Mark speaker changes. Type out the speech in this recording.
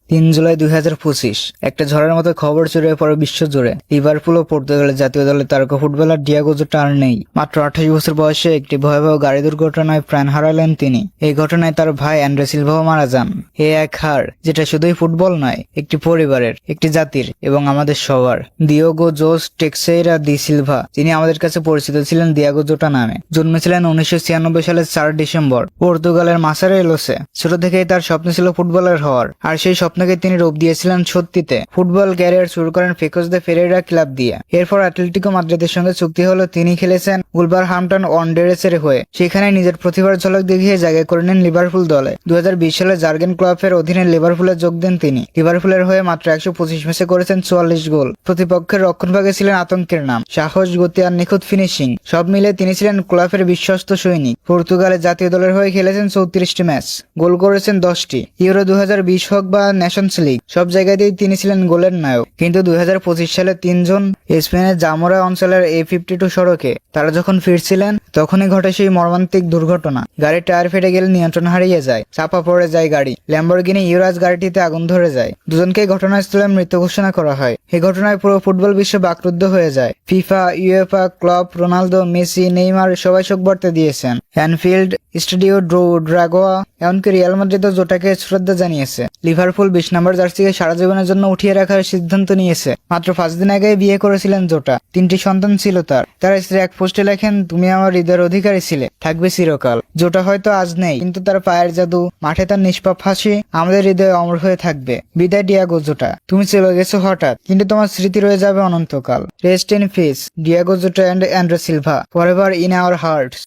Speaker 1: 3 জুলাই 2025 একটা ঝড়ের মতো খবর ছড়িয়ে পড়ে বিশ্বজুড়ে। লিভারপুল ও পর্তুগালের জাতীয় দলের তারকা ফুটবলার ডিয়েগো জোটা আর নেই। মাত্র 28 বছর বয়সে একটি ভয়াবহ গাড়ি দুর্ঘটনায় প্রাণ হারালেন তিনি। এই ঘটনায় তার ভাই অ্যান্ড্রে সিলভাও মারা যান। এ এক হার যেটা শুধুই ফুটবল নয়, একটি পরিবারের, একটি জাতির এবং আমাদের সবার। ডিয়েগো জোস টেক্সেইরা দি সিলভা, যিনি আমাদের কাছে পরিচিত ছিলেন ডিয়েগো জোটা নামে, জন্মেছিলেন 1996 সালের 4 ডিসেম্বর পর্তুগালের মাসারেলোসে। ছোট থেকেই তার স্বপ্ন ছিল ফুটবলার হওয়ার, আর সেই স্বপ্নকে তিনি রূপ দিয়েছিলেন সত্যিতে। ফুটবল ক্যারিয়ার শুরু করেন ফেকোস দে ফেরেইরা ক্লাব দিয়ে। এরপর অ্যাটলেটিকো মাদ্রিদের সঙ্গে চুক্তি হলো। তিনি খেলেছেন উলভারহ্যাম্পটন ওয়ান্ডারার্সের হয়ে। সেখানে নিজের প্রতিভার ঝলক দেখিয়ে জায়গা করে নেন লিভারপুল দলে। 2020 সালে জার্গেন ক্লপের অধীনে লিভারপুলে যোগ দেন তিনি। লিভারপুলের হয়ে মাত্র 125 ম্যাচে করেছেন 44 গোল। প্রতিপক্ষের রক্ষণভাগে ছিলেন আতঙ্কের নাম, সাহস, গতি আর নিখুঁত ফিনিশিং সব মিলে তিনি ছিলেন ক্লপের বিশ্বস্ত সৈনিক। পর্তুগালের জাতীয় দলের হয়ে খেলেছেন 34টি ম্যাচ, গোল করেছেন 10টি। ইউরো 2020 হোক বা নেশনস লিগ, সব জায়গাতেই তিনি ছিলেন গোলের নায়ক। কিন্তু 2025 সালে 3 জন স্পেনের জামোরা অঞ্চলের A52 সড়কে তারা যখন ফিরছিলেন, তখনই ঘটে সেই মর্মান্তিক দুর্ঘটনা। গাড়ির টায়ার ফেটে গেলে নিয়ন্ত্রণ হারিয়ে যায়, চাপা পড়ে যায় গাড়ি। ল্যাম্বরগিনি ইউরাজ গাড়িটিতে আগুন ধরে যায়। দুজনকেই ঘটনাস্থলে মৃত ঘোষণা করা হয়। এই ঘটনায় পুরো ফুটবল বিশ্ব বাকরুদ্ধ হয়ে যায়। FIFA, UEFA, club, Ronaldo, Messi, Neymar সবাই শোক বার্তা দিয়েছেন। অ্যানফিল্ড স্টেডিও ড্রাগোয়া, এমনকি রিয়াল মাদ্রিদও জোটাকে শ্রদ্ধা জানিয়েছে। লিভারপুল 20 নম্বর জার্সিকে সারা জীবনের জন্য উঠিয়ে রাখার সিদ্ধান্ত নিয়েছে। মাত্র 5 দিন আগে বিয়ে করেছিলেন জোটা। 3টি সন্তান ছিল তার স্ত্রী এক পোস্টে লেখেন, তুমি আমার হৃদয়ের অধিকারী ছিলে, থাকবে চিরকাল। জোটা হয়তো আজ নেই, কিন্তু তার পায়ের জাদু, মাঠে তার নিষ্পাপ হাসি আমাদের হৃদয়ে অমর হয়ে থাকবে। বিদায় ডিয়েগো জোটা, তুমি চলে গেছো হঠাৎ, কিন্তু তোমার স্মৃতি রয়ে যাবে অনন্তকাল। Rest in peace Diego Jota and Andre Silva, forever in our hertz.